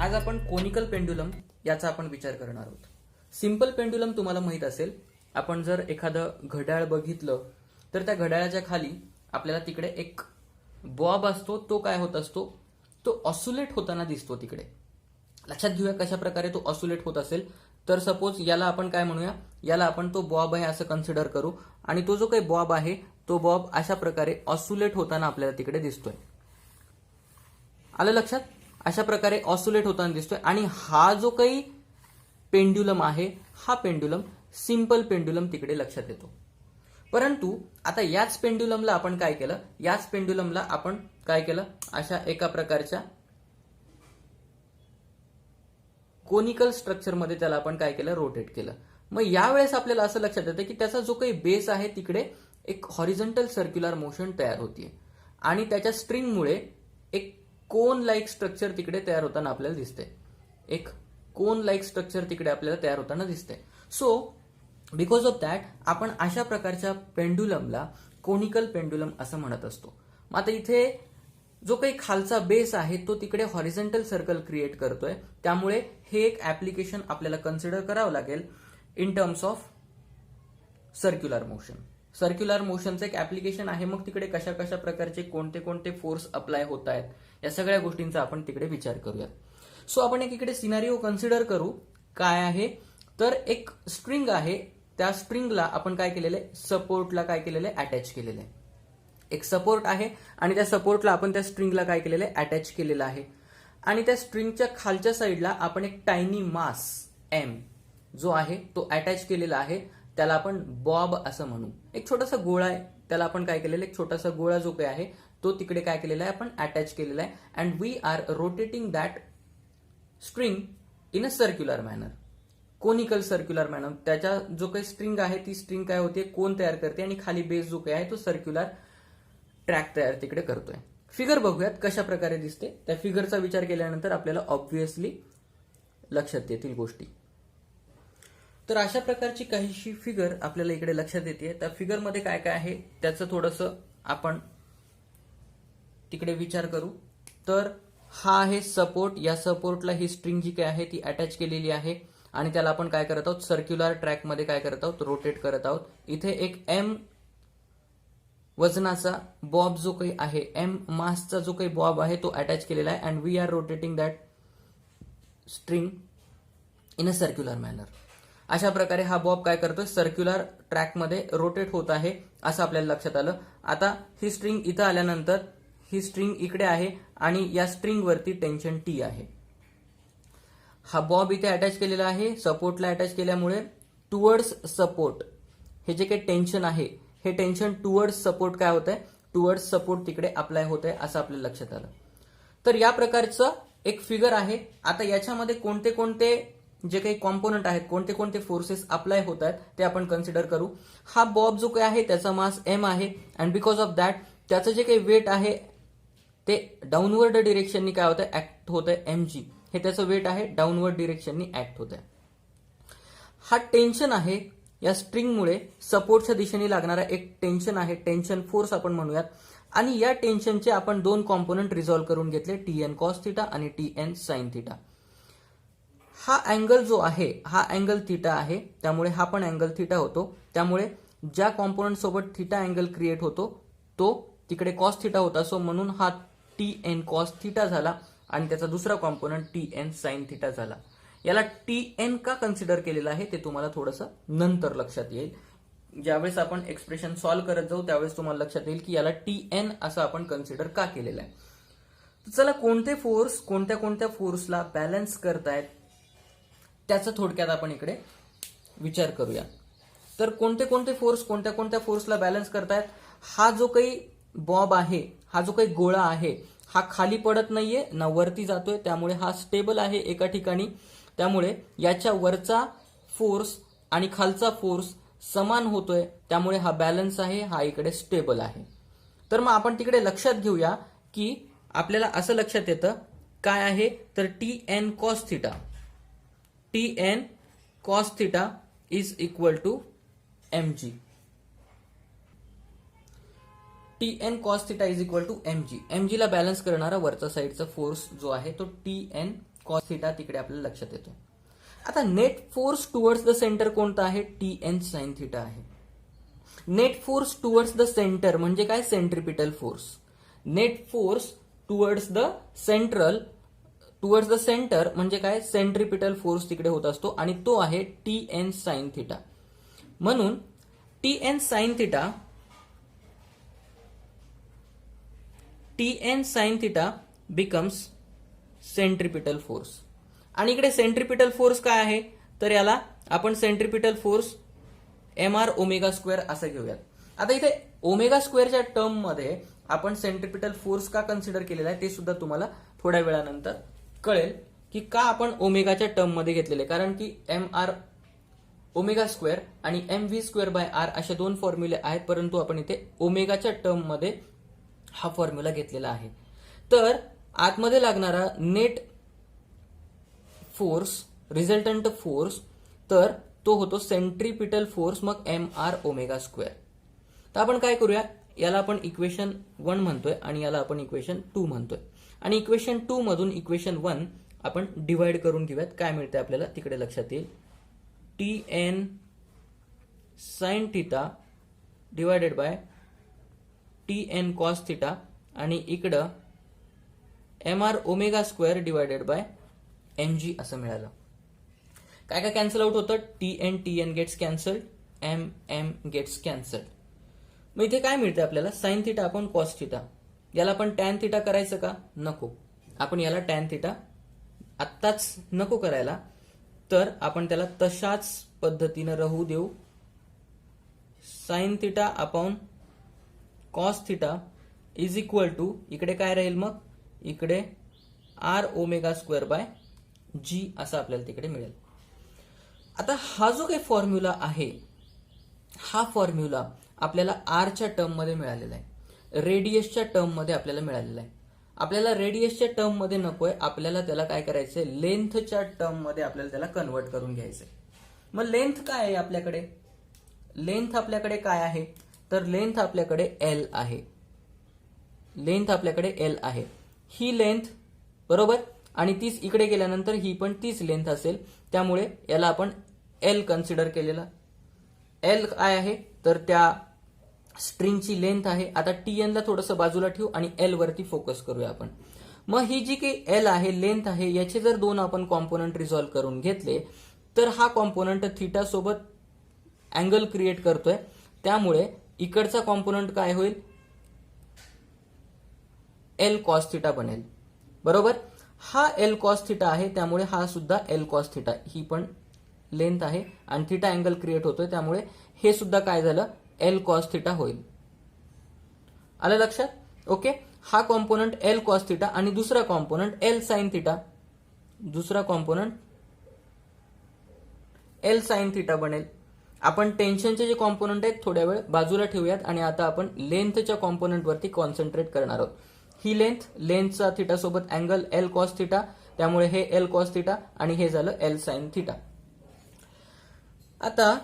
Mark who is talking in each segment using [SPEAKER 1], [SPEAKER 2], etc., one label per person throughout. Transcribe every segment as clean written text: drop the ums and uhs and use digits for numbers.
[SPEAKER 1] आज आपण conical pendulum याचा आपण विचार करणार आहोत. सिंपल पेंडुलम तुम्हाला माहित असेल. आपण जर एखादं घड्याळ बघितलं तर त्या घड्याळाच्या खाली आपल्याला तिकडे एक बॉब असतो. तो काय होत असतो, तो ऑस्युलेट होताना दिसतो. तिकडे लक्षात घेऊया कशा प्रकारे तो ऑस्युलेट होत असेल. तर सपोज याला आपण काय म्हणूया, याला आपण तो बॉब आहे असं कन्सिडर करू. आणि तो जो काही बॉब आहे तो बॉब अशा प्रकारे ऑस्युलेट होताना आपल्याला तिकडे दिसतोय. आलं लक्षात? अशा प्रकारे ऑस्युलेट होताना दिसतोय. आणि हा जो काही पेंड्युलम आहे हा पेंड्युलम सिंपल पेंड्युलम तिकडे लक्षात येतो. परंतु आता याच पेंड्युलमला आपण काय केलं, याच पेंड्युलमला आपण काय केलं, अशा एका प्रकारच्या कोनिकल स्ट्रक्चरमध्ये त्याला आपण काय केलं, रोटेट केलं. मग यावेळेस आपल्याला असं लक्षात येतं की त्याचा जो काही बेस आहे तिकडे एक हॉरिझॉन्टल सर्क्युलर मोशन तयार होतीये आणि त्याच्या स्ट्रिंगमुळे एक कोन लाईक स्ट्रक्चर तिकडे तयार होताना आपल्याला दिसते. एक कोन लाईक स्ट्रक्चर तिकडे आपल्याला तयार होताना दिसते. सो बिकॉज ऑफ दॅट आपण अशा प्रकारच्या पेंड्युलमला कोनिकल पेंड्युलम असं म्हणत असतो. मग आता इथे जो काही खालचा बेस आहे तो तिकडे हॉरिझॉन्टल सर्कल क्रिएट करतोय. त्यामुळे हे एक ऍप्लिकेशन आपल्याला कन्सिडर करावं लागेल in terms of circular motion. Circular मोशनचं एक ऍप्लिकेशन आहे. मग तिकडे कशा कशा प्रकारचे कोणते कोणते फोर्स अप्लाय होत आहेत या सगळ्या गोष्टींचा आपण तिकडे विचार करूयात. सो आपण एक इकडे सिनारिओ कन्सिडर करू. काय आहे तर एक स्ट्रिंग आहे. त्या स्ट्रिंगला आपण काय केलेलं आहे, सपोर्टला काय केलेलं आहे, अटॅच केलेलं आहे. एक सपोर्ट आहे आणि त्या सपोर्टला आपण त्या स्ट्रिंगला काय केलेलं आहे, अटॅच केलेलं आहे. आणि त्या स्ट्रिंगच्या खालच्या साईडला आपण एक टायनी मास एम जो आहे तो अटॅच केलेला आहे. त्याला आपण बॉब असं म्हणू. एक छोटासा गोळा आहे, त्याला आपण काय केलेलं, एक छोटासा गोळा जो काही आहे तो तिकडे काय केलेला आहे, आपण अटॅच केलेला आहे. And we are rotating that string in a circular manner, conical circular manner. त्याच्या जो काही स्ट्रिंग आहे ती स्ट्रिंग काय होते, कोन तयार करते आणि खाली बेस जो काही आहे तो सर्क्युलर ट्रॅक तयार तिकडे करतोय. फिगर बघूयात कशा प्रकारे दिसते. त्या फिगरचा विचार केल्यानंतर आपल्याला ऑब्व्हियसली लक्षात येतील गोष्टी. तर अशा प्रकारची काहीशी फिगर आपल्याला इकडे लक्षात येते. त्या फिगरमध्ये काय काय आहे त्याचं थोडंसं आपण तिकडे विचार करू. तर हा आहे सपोर्ट. या सपोर्टला ही स्ट्रिंग जी काय आहे ती अटॅच केलेली आहे आणि त्याला आपण काय करत आहोत, सर्क्युलर ट्रॅकमध्ये काय करत आहोत, रोटेट करत आहोत. इथे एक एम वजनाचा बॉब जो काही आहे, एम मासचा जो काही बॉब आहे तो अटॅच केलेला आहे. And we are rotating that string in a circular manner. अशा प्रकारे हा बॉब काय करतोय, सर्क्युलर ट्रॅकमध्ये रोटेट होत आहे असं आपल्याला लक्षात आलं. आता ही स्ट्रिंग इथं आल्यानंतर ही स्ट्रिंग इकडे आहे आणि या स्ट्रिंगवरती टेन्शन टी आहे. हा बॉब इथे अटॅच केलेला आहे, सपोर्टला अटॅच केल्यामुळे टुवर्ड्स सपोर्ट हे जे काही टेन्शन आहे हे टेन्शन टुवर्ड्स सपोर्ट काय होत आहे, टुवर्ड्स सपोर्ट तिकडे अप्लाय होत आहे असं आपल्याला लक्षात आलं. तर या प्रकारचं एक फिगर आहे. आता याच्यामध्ये कोणते कोणते जे काही कॉम्पोनंट आहेत, कोणते कोणते फोर्सेस अप्लाय होत आहेत ते आपण कन्सिडर करू. हा बॉब जो काही आहे त्याचा मास एम आहे अँड बिकॉज ऑफ दॅट त्याचं जे काही वेट आहे ते डाऊनवर्ड डिरेक्शननी काय होतंय, ऍक्ट होत आहे. एमजी हे त्याचं वेट आहे, डाऊनवर्ड डिरेक्शननी ऍक्ट होत आहे. हा टेन्शन आहे, या स्ट्रिंगमुळे सपोर्टच्या दिशेने लागणारा एक टेन्शन आहे, टेन्शन फोर्स आपण म्हणूयात. आणि या टेन्शनचे आपण दोन कॉम्पोनंट रिझॉल्व्ह करून घेतले, टी एन कॉस थिटा आणि टी एन साइन थिटा. हा अँगल जो आहे हा अँगल थिटा आहे, त्यामुळे हा पण अँगल थिटा होतो. त्यामुळे ज्या कॉम्पोनंट सोबत थिटा अँगल क्रिएट होतो तो तिकडे कॉस थिटा होता. सो म्हणून हा टी एन कॉस थिटा झाला आणि त्याचा दुसरा component T N sine theta झाला. याला टी एन का कन्सिडर केलेलं आहे ते तुम्हाला थोडंसं नंतर लक्षात येईल. ज्यावेळेस आपण एक्सप्रेशन सॉल्व्ह करत जाऊ त्यावेळेस तुम्हाला लक्षात येईल की याला टी एन असं आपण कन्सिडर का केलेलं आहे. चला, कोणते फोर्स कोणत्या कोणत्या फोर्सला बॅलन्स करतायत त्याचा थोडक्यात आपण इकडे विचार करूया. तर कोणते कोणते फोर्स कोणत्या कोणत्या फोर्सला बॅलन्स करतायत. हा जो काही बॉब आहे, हा जो काही गोळा आहे हा खाली पडत नाहीये ना वरती जातोय, त्यामुळे हा स्टेबल आहे एका ठिकाणी. त्यामुळे याच्या वरचा फोर्स आणि खालचा फोर्स समान होतोय, त्यामुळे हा बॅलन्स आहे, हा इकडे स्टेबल आहे. तर मग आपण तिकडे लक्षात घेऊया की आपल्याला असं लक्षात येतं काय आहे तर T N cos theta, T N cos theta is equal to M G. T N cos theta is equal to M G. एम जीला बॅलन्स करणारा वरचा साईडचा फोर्स जो आहे तो टी एन कॉस थिटा तिकडे आपल्याला लक्षात येतो. आता net force towards the centre कोणता आहे? टी एन साइन थिटा आहे. Net force towards the centre म्हणजे काय? Centripetal force. Net force towards the centre म्हणजे काय? सेंट्रिपिटल फोर्स तिकडे होत असतो आणि तो आहे टी एन साइन थिटा. म्हणून T N sine theta becomes centripetal force. आणि इकडे सेंट्रिपिटल फोर्स काय आहे? तर याला आपण centripetal force M R omega square असं घेऊयात. आता इथे ओमेगा स्क्वेअरच्या टर्म मध्ये आपण सेंट्रिपिटल फोर्स का कन्सिडर केलेला आहे ते सुद्धा तुम्हाला थोड्या वेळानंतर कळेल की का आपण ओमेगाच्या टर्म मध्ये घेतलेले. कारण की एम आर ओमेगा स्क्वेअर आणि M V square by R असे दोन फॉर्म्युले आहेत, परंतु आपण इथे ओमेगाच्या टर्म मध्ये हा फॉर्म्युला घेतलेला आहे. तर आतमध्ये लागणारा नेट फोर्स, रिझल्टंट फोर्स, तर तो होतो सेंट्रिपिटल फोर्स, मग एम आर ओमेगा स्क्वेअर. तर आपण काय करूया, याला आपण इक्वेशन 1 म्हणतोय आणि याला आपण इक्वेशन 2 म्हणतोय. आणि इक्वेशन 2 मधून इक्वेशन 1 आपण डिवाइड करून घेऊयात. काय मिळते आपल्याला तिकडे लक्षात येईल. T N sine theta divided by T N cos theta आणि इकडं M R omega square divided by M G असं मिळालं. काय काय कॅन्सल आउट होतं? T N gets cancelled, M M gets cancelled. मग इथे काय मिळते आपल्याला? Sine theta upon cos theta. याला आपण टॅन थिटा करायचं का? नको. आपण याला टॅन थिटा आत्ताच नको करायला, तर आपण त्याला तशाच पद्धतीनं राहू देऊ. Sine theta upon cos theta is equal to, इकडे काय राहील मग? इकडे R omega square by G असं आपल्याला तिकडे मिळेल. आता हा जो काही फॉर्म्युला आहे, हा फॉर्म्युला आपल्याला आरच्या टर्म मध्ये मिळालेला आहे, रेडियसच्या टर्म मध्ये आपल्याला मिळालेला आहे. आपल्याला रेडियसच्या टर्म मध्ये नकोय, आपल्याला त्याला काय करायचंय? लेंथच्या टर्म मध्ये आपल्याला त्याला कन्वर्ट करून घ्यायचंय. मग लेंथ काय आहे आपल्याकडे? लेंथ आपल्याकडे काय आहे? तर लेंथ आपल्याकडे एल आहे. लेंथ आपल्याकडे एल आहे. ही लेंथ बरोबर, आणि तीच इकडे गेल्यानंतर ही पण तीच लेंथ असेल, त्यामुळे याला आपण एल कन्सिडर केलेला. एल काय आहे? तर त्या स्ट्रिंगची लेंथ आहे. आता टी एन ला थोडंसं बाजूला ठेवू आणि एल वरती फोकस करूया आपण. मग ही जी काही एल आहे, लेंथ आहे, याचे जर दोन आपण कॉम्पोनंट रिझॉल्व्ह करून घेतले तर हा कॉम्पोनंट थिटा सोबत अँगल क्रिएट करतोय, त्यामुळे इकडचा कॉम्पोनंट काय होईल? एल कॉस थिटा बनेल. बरोबर. हा एल कॉस थिटा आहे, त्यामुळे हा सुद्धा एल कॉस थिटा, ही पण लेंथ आहे आणि थिटा अँगल क्रिएट होतोय, त्यामुळे हे सुद्धा काय झालं? एल कॉस थिटा होईल. आलं लक्षात? ओके. हा कॉम्पोनंट एल कॉस थिटा आणि दुसरा कॉम्पोनंट एल साइन थिटा, दुसरा कॉम्पोनंट एल साइन थिटा बनेल. आपण टेन्शनचे जे कॉम्पोनंट आहेत थोड्या वेळ बाजूला ठेवूयात आणि आता आपण लेंथच्या कॉम्पोनंट वरती कॉन्सन्ट्रेट करणार आहोत. ही लेंथचा थिटा सोबत अँगल एल कॉस थिटा, त्यामुळे हे एल कॉस थिटा आणि हे झालं एल साइन थिटा. आता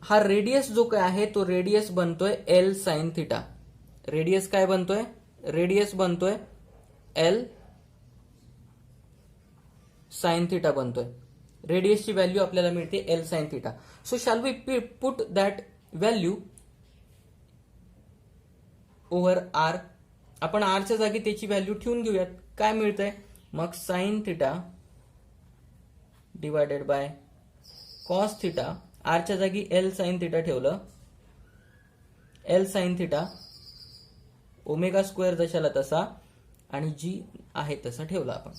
[SPEAKER 1] हा रेडियस जो काय आहे तो रेडियस बनतोय एल साइन थिटा. रेडियस काय बनतोय? रेडियस बनतोय एल साइन थिटा बनतोय. रेडियसची व्हॅल्यू आपल्याला मिळते l sine theta. So shall we put that value over r. आपण आरच्या जागी त्याची व्हॅल्यू ठेवून घेऊयात. काय मिळतंय मग? Sine theta divided by cos theta. आरच्या जागी एल साइन थिटा ठेवलं, l sine theta omega square जशाला तसा आणि जी आहे तसा ठेवला आपण.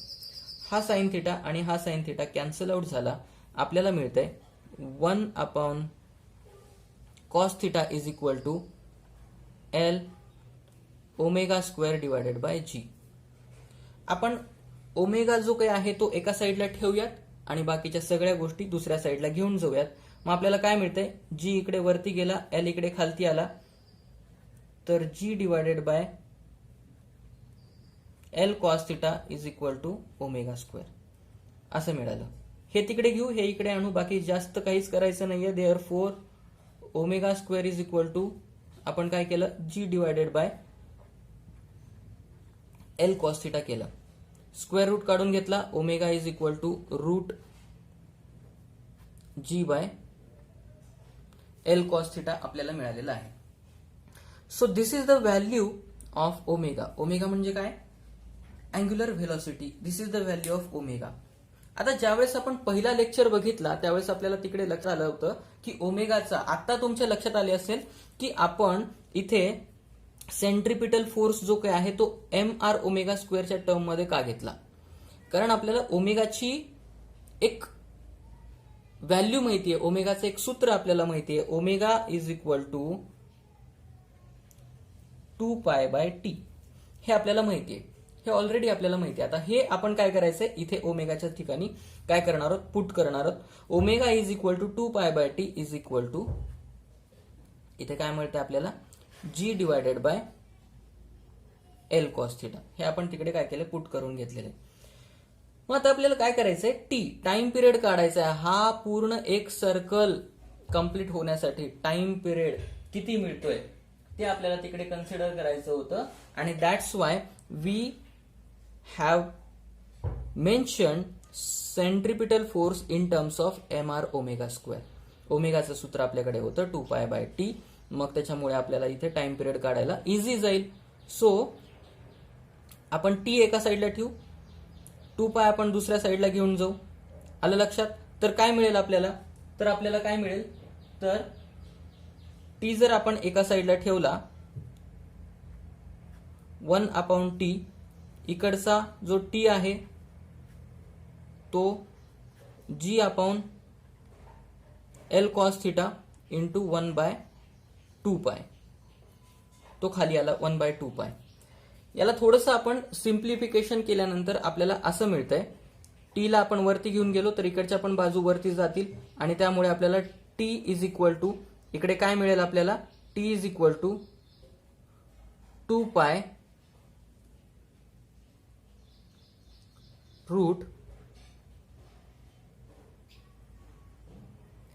[SPEAKER 1] हा साइन थिटा आणि हा साइन थिटा कॅन्सल आउट झाला. आपल्याला मिळतंय 1 upon cos theta is equal to l omega square divided by g. आपण ओमेगा जो काही आहे तो एका साईडला ठेवूयात आणि बाकीच्या सगळ्या गोष्टी दुसऱ्या साईडला घेऊन जाऊयात. मग आपल्याला काय मिळतंय? जी इकडे वरती गेला, एल इकडे खालती आला, तर g divided by l cos theta is equal to omega square असं मिळालं. हे तिकडे घेऊ, हे इकडे आणू, बाकी जास्त काहीच करायचं नाहीये. Therefore omega square is equal to आपण काय केलं, g divided by l cos theta केलं. स्क्वेअर रूट काढून घेतला, omega is equal to root g by l cos theta आपल्याला मिळालेला आहे. So this is the value of omega. Omega म्हणजे काय, angular velocity. This is the value of omega. आता ज्यावेळेस आपण पहिला लेक्चर बघितला त्यावेळेस आपल्याला तिकडे लक्षात आलं होतं की ओमेगाचा, आता तुमच्या लक्षात आले असेल की आपण इथे सेंट्रिपिटल फोर्स जो काय आहे तो mr ओमेगा स्क्वेअरच्या टर्म मध्ये का घेतला, कारण आपल्याला ओमेगाची एक व्हॅल्यू माहितीये, ओमेगाचं एक सूत्र आपल्याला माहितीये, omega is equal to 2π/t. हे आपल्याला माहितीये, हे ऑलरेडी आपल्याला माहिती आहे. आता हे आपण काय करायचंय, इथे ओमेगाच्या ठिकाणी काय करणार आहोत, पुट करणार आहोत. Omega is equal to 2π/t is equal to, इथे काय मिळते आपल्याला, g divided by l cos theta. हे आपण तिकडे काय केलं, पुट करून घेतलेलं आहे. मग आता आपल्याला काय करायचंय, टी टाइम पिरियड काढायचा आहे. हा पूर्ण एक सर्कल कंप्लीट होण्यासाठी टाइम पिरियड किती मिळतोय ते आपल्याला तिकडे कन्सिडर करायचं होतं. आणि that's why we have mentioned centripetal force in terms of mr omega square. ओमेगाचं सूत्र आपल्याकडे होतं 2π/t. मग त्याच्यामुळे आपल्याला इथे टाइम पिरियड काढायला इझी जाईल. सो आपण टी एका साईडला ठेवू, 2π आपण दुसऱ्या साईडला घेऊन जाऊ. आलं लक्षात? तर काय मिळेल आपल्याला, तर आपल्याला काय मिळेल, तर टी जर आपण एका साईडला ठेवला 1/t, इकडचा जो टी आहे तो g upon l cos theta into 1/2π, तो खाली आला 1/2π. याला थोडंसं आपण सिम्प्लिफिकेशन केल्यानंतर आपल्याला असं मिळतंय, टीला आपण वरती घेऊन गेलो तर इकडच्या पण बाजू वरती जातील आणि त्यामुळे आपल्याला टी इज इक्वल टू, इकडे काय मिळेल आपल्याला, t is equal to 2π root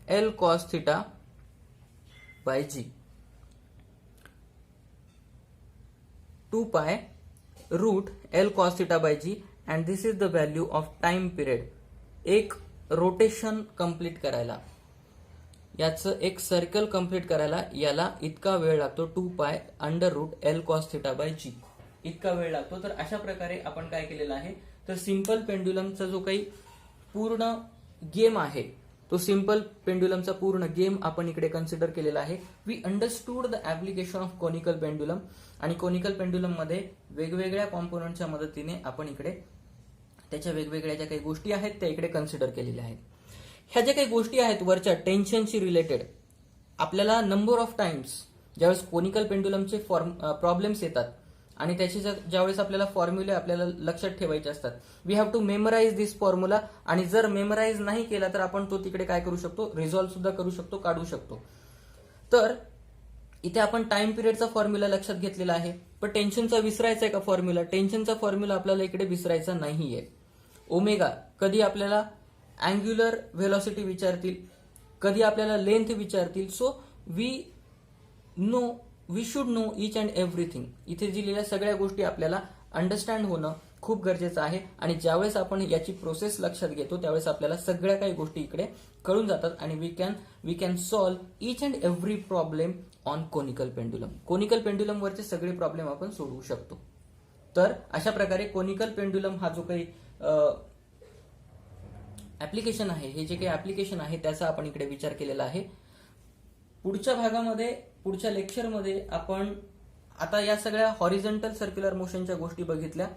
[SPEAKER 1] l cos theta by g. 2π root l cos theta by g and this is the value of time period. एक रोटेशन कंप्लीट करायला, याचं एक सर्कल कंप्लीट करायला याला इतका वेळ लागतो, 2π under root l cos theta by g इतका वेळ लागतो. तर अशा प्रकारे आपण काय केलेलं आहे, तर सिंपल पेंड्युलमचा जो काही पूर्ण गेम आहे तो सिंपल पेंड्युलमचा पूर्ण गेम आपण इकडे कन्सिडर केलेला आहे. We understood the application of conical pendulum. आणि कोनिकल पेंड्युलम मध्ये वेगवेगळ्या कॉम्पोनंटच्या मदतीने आपण इकडे त्याच्या वेगवेगळ्या ज्या काही गोष्टी आहेत त्या इकडे कन्सिडर केलेल्या आहेत. ह्या ज्या काही गोष्टी आहेत वरच्या टेन्शनशी रिलेटेड, आपल्याला नंबर ऑफ टाइम्स ज्यावेळेस कोनिकल पेंड्युलमचे प्रॉब्लेम्स येतात आणि त्याचे ज्यावेळेस आपल्याला फॉर्म्युले आपल्याला लक्षात ठेवायचे असतात, we have to memorize this formula. आणि जर मेमराइज नाही केला तर आपण तो तिकडे काय करू शकतो, रिझॉल्व्ह सुद्धा करू शकतो, काढू शकतो. तर इथे आपण टाइम पिरियडचा फॉर्म्युला लक्षात घेतलेला आहे, पण टेन्शनचा विसरायचा आहे का फॉर्म्युला, टेन्शनचा फॉर्म्युला आपल्याला इकडे विसरायचा नाहीये. ओमेगा कधी आपल्याला अँग्युलर व्हेलॉसिटी विचारतील, कधी आपल्याला लेंथ विचारतील. So we should know each and everything. इथे दिलेल्या सगळ्या गोष्टी आपल्याला अंडरस्टँड होणं खूप गरजेचं आहे. आणि ज्यावेळेस आपण याची प्रोसेस लक्षात घेतो त्यावेळेस आपल्याला सगळ्या काही गोष्टी इकडे कळून जातात आणि we can solve each and every problem on conical pendulum. Conical pendulum वरचे सगळे प्रॉब्लेम आपण सोडवू शकतो. तर अशा प्रकारे कोनिकल पेंड्युलम हा जो काही ऍप्लिकेशन आहे, हे जे काही ऍप्लिकेशन आहे त्याचा आपण इकडे विचार केलेला आहे. पुढच्या भागामध्ये, पुढच्या लेक्चरमध्ये आपण आता या सगळ्या हॉरिझॉन्टल सर्क्युलर मोशनच्या गोष्टी बघितल्या.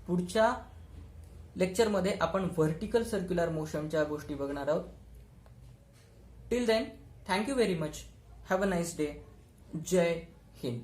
[SPEAKER 1] पुढच्या लेक्चरमध्ये आपण व्हर्टिकल सर्क्युलर मोशनच्या गोष्टी बघणार आहोत. Till then, thank you very much. Have a nice day. जय हिंद.